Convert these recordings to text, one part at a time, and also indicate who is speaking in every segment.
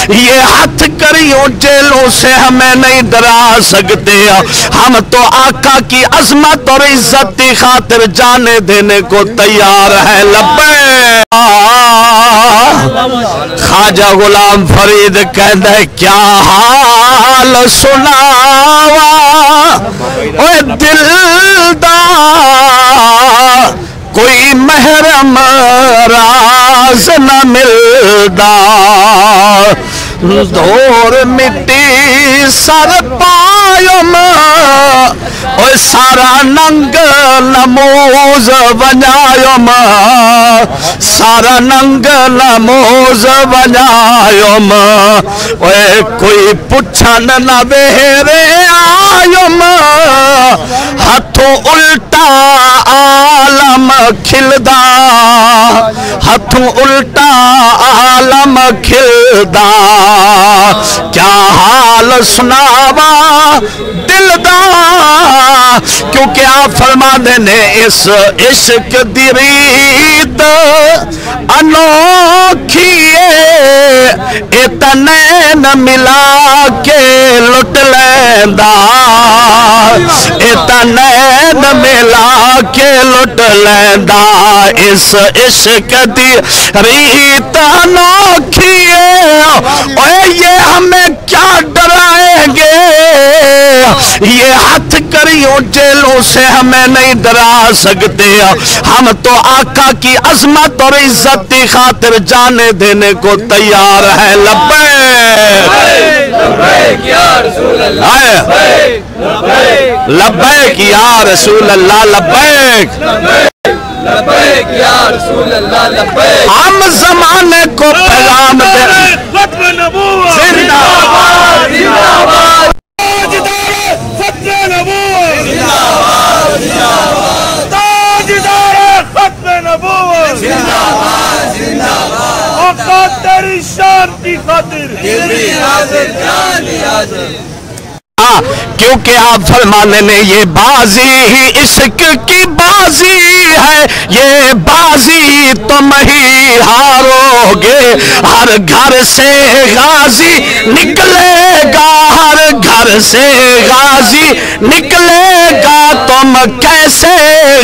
Speaker 1: یہ ہاتھ کریوں جیلوں سے ہمیں نہیں ڈرا سکتے، ہم تو آقا کی عظمت اور عزت کی خاطر جانے دینے کو تیار ہے۔ لبیک خواجہ غلام فرید کہندے کیا حال سناوا اے دل دا، کوئی محرم راز نہ ملدا، دور مٹی سر پایم اوہ سارا ننگ نموز ونجایم، سارا ننگ نموز ونجایم، اوہ کوئی پچھن نہ ویرے آیم، ہتھوں الٹا عالم کھلدا، ہتھوں الٹا عالم کھلدا، کیا حال سناوا دل دا، کیونکہ آپ فرما دینے اس عشق دی ریت انوکھیے، اتنین ملا کے لٹ لیندا، اتنین ملا کے لٹ لیندا، اس عشق دی ریت انوکھیے، اوہ یہ ہمیں کیا ڈرائیں گے، یہ ہاتھ کریوں جیلوں سے ہمیں نہیں ڈرا سکتے، ہم تو آقا کی عظمت اور عزت کی خاطر جانے دینے کو تیار ہے۔ لبیک
Speaker 2: لبیک یا رسول اللہ،
Speaker 1: لبیک یا رسول اللہ، لبیک
Speaker 2: لبیک یا رسول اللہ، لبیک۔
Speaker 1: ہم زمانے کو پیغام دے،
Speaker 2: ختم نبوت زندہ باد، زندہ باد، تاجدار ختم نبوت زندہ باد، زندہ باد، تاجدار ختم نبوت زندہ باد، زندہ باد، آقا تیری شان کی خاطر دل بھی حاضر جان بھی حاضر۔
Speaker 1: کیونکہ آپ فرمانے نے یہ بازی ہی عشق کی بازی ہے، یہ بازی تم ہی ہارو گے، ہر گھر سے غازی نکلے گا، ہر گھر سے غازی نکلے گا، تم کیسے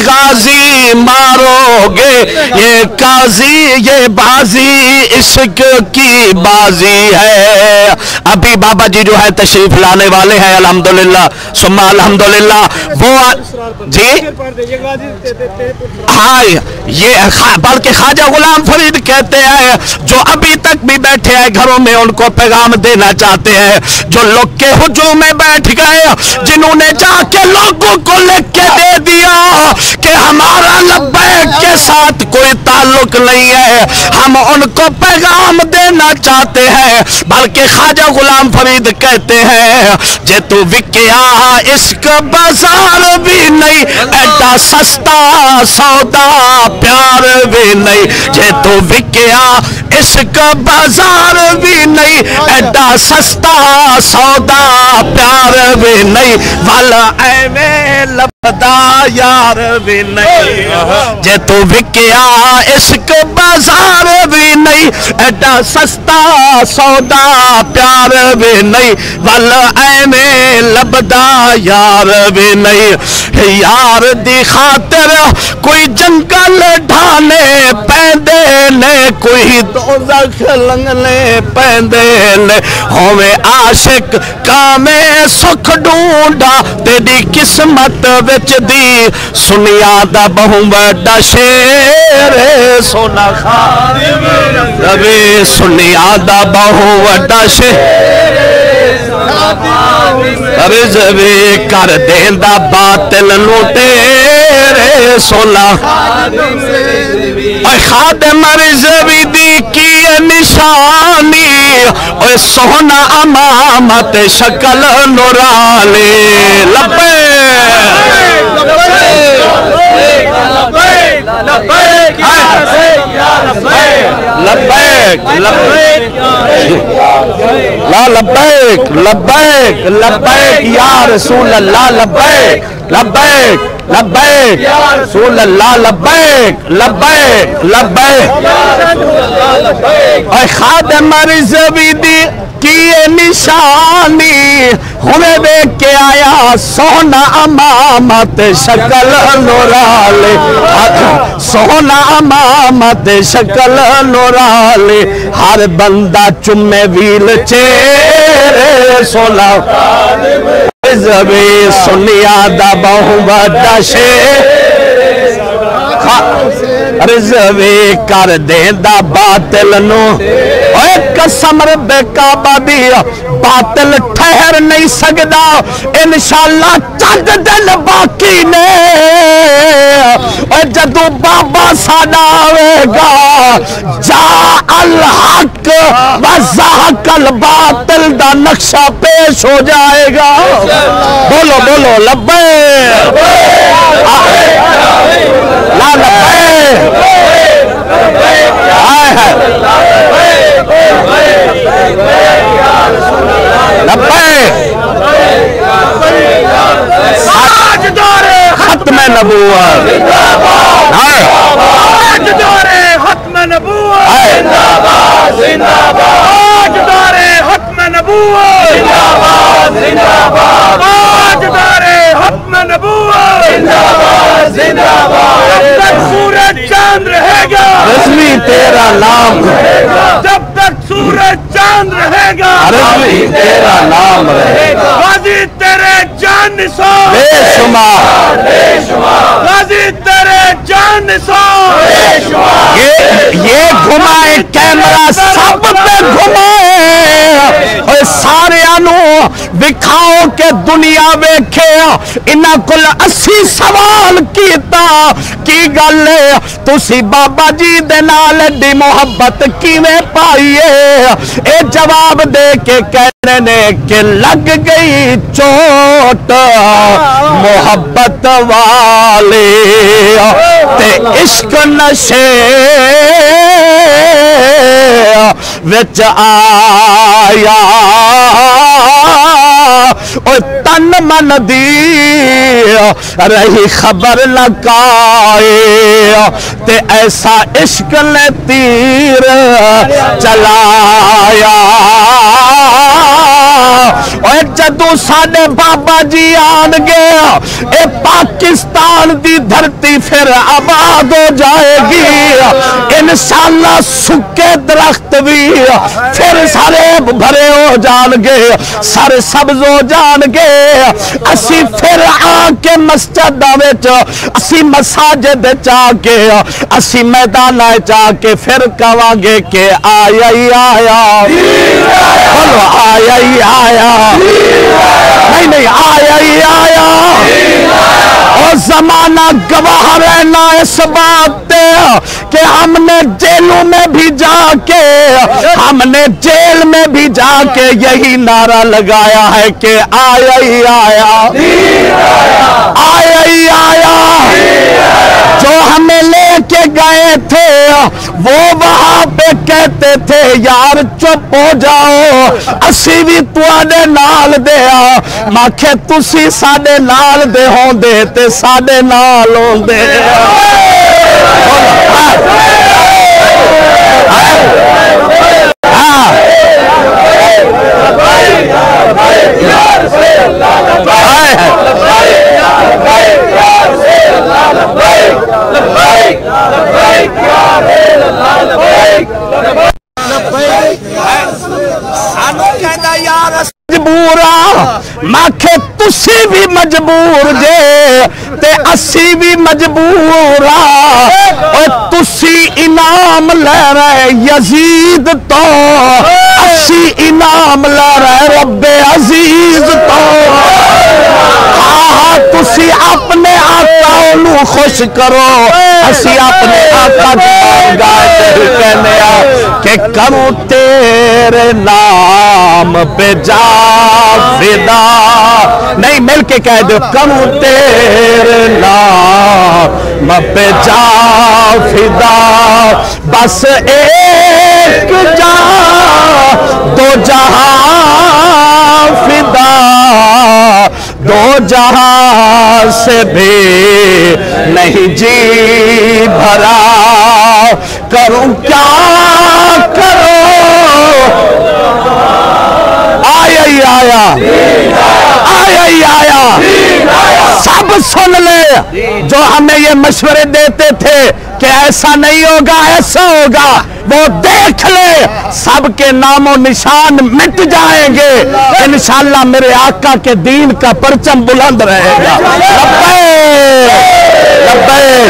Speaker 1: غازی مارو گے، یہ قاضی یہ بازی عشق کی بازی ہے۔ ابھی بابا جی جو ہے تشریف لانے والے ہیں، الحمدللہ ثم الحمدللہ، وہ جی ہاں یہ بلکہ خواجہ غلام فرید کہتے ہیں جو ابھی تک بھی بیٹھے ہیں گھروں میں ان کو پیغام دینا چاہتے ہیں، جو لوگ کے ہجوم میں بیٹھ گئے، جنہوں نے جا کے لوگوں کو لکھ کے دے دیا کہ ہمارا لبیک کے ساتھ کوئی تعلق نہیں ہے، ہم ان کو پیغام دینا چاہتے ہیں۔ بلکہ خواجہ غلام فرید کہتے ہیں جے تو وکیا عشق بازار بھی نہیں، ایڈا سستا سودا پیار بھی نہیں، جے تو وکیا عشق بازار بھی نہیں، ایڈا سستا سودا پیار بھی نہیں، والا ایویں لبدا یار بھی نہیں، جے تو وکیا عشق بازار بھی نہیں، ایڈا سستا سودا پیار بھی نہیں، والا ایویں لبدا یار بھی نہیں، یار دی خاطر کوئی جنگل ڈھانے پیندے نے، کوئی دوزخ لنگنے پیندے نے، ہوئے عاشق کامے سکھ ڈھونڈا، تیری قسمت وچ دی سنیا دا بہوں بڑا شیر سونا خادم ربی، سنیا دا بہوں بڑا شیر رضوی کر دیندہ باطل لوٹے سونا، اے خادم رضوی دی کی نشانی، اے سونا امامت شکل نورانی، لبیک لبیک لبیک لا لبیک لبیک لبیک یا رسول اللہ، لبیک لبیک لبیک یا رسول اللہ، لبیک لبیک لبیک اے خادم رضوی دی کی نشانی ہمیں دیکھ کے آیا سونا امامت شکل نورالے سونا امامت شکل نورالے ہر بندہ چمے ویل چیرے سولا رضوی سنیا دا بہو بڑا شیر رضوی کر دیندہ باطل نو اے قسم رب کعبہ دی باطل ٹھہر نہیں سکدا انشاءاللہ چند دن باقی نے اے جدو بابا ساڈا آوے گا جا الحق وزحق الباطل دا نقشہ پیش ہو جائے گا بولو بولو لبیک لا لبیک ختم نبوت
Speaker 2: ختم نبوت تاجدار ختم نبوت تاجدار ختم نبوت جب تک سورج چاند رہے گا
Speaker 1: رضوی تیرا نام
Speaker 2: جب تک سورج چاند رہے گا
Speaker 1: رضوی تیرا نام رہے گا
Speaker 2: غازی تیرے جان نثار
Speaker 1: بے شمار
Speaker 2: غازی تیرے جان نثار
Speaker 1: یہ گھمائے کیمرہ سب پہ گھمائے اور سارے آنو دکھاؤ کہ دنیا ویکھے انہاں کل 80 سوال کیتا کی گلے تسی بابا جی دے نال دی محبت کیویں پائیے اے جواب دے کے کہنے نے کہ لگ گئی چوٹ محبت والے تے عشق نشے وچ آیا اور تن من دی رہی خبر لگائے تے ایسا عشق نے تیر چلایا اور جدو ساڑے بابا جی آن گیا اے پاکستان دی دھرتی پھر آباد ہو جائے گی انشاءاللہ سکے درخت بھی پھر سارے بھرے ہو جان گے سارے سبز ہو جان گے اسی پھر آن کے مسجد وچ اسی مساجد چا کے اسی میدان چا کے پھر کہاں گے کہ آیا ہی آیا بولو آیا ہی آیا نہیں آیا ہی آیا اور زمانہ گواہ رہنا اس بات کہ ہم نے جیلوں میں بھی جا کے ہم نے جیل میں بھی جا کے یہی نعرہ لگایا ہے کہ آیا ہی آیا آیا ہی آیا جو ہمیں لے کے گئے تھے وہ وہاں پہ کہتے تھے یار چپ ہو جاؤ اسی بھی تواڈے نال دیا ماکھے تسی ساڈے نال دے ہوں دے تے ساڈے نال ہوں دے مجبورا ماکھے تسی بھی مجبور جے تے اسی بھی مجبورا اور تسی انعام لے رہے یزید تو اسی انعام لے رہے رب عزیز تو تسی اپنے آقا انہوں خوش کرو اسی اپنے آقا گائے کہنے کہ کروں تیرے نام پہ جا فدا نہیں مل کے کہہ دو کروں تیرے نام پہ جا فدا بس ایک جا دو جہاں فدا دو جہاں سے بھی نہیں جی بھرا کروں کیا آیا آیا ہی آیا سب سن لے جو ہمیں یہ مشورے دیتے تھے کہ ایسا نہیں ہوگا ایسا ہوگا وہ دیکھ لے سب کے نام و نشان مٹ جائیں گے انشاءاللہ میرے آقا کے دین کا پرچم بلند رہے گا لبیک لبیک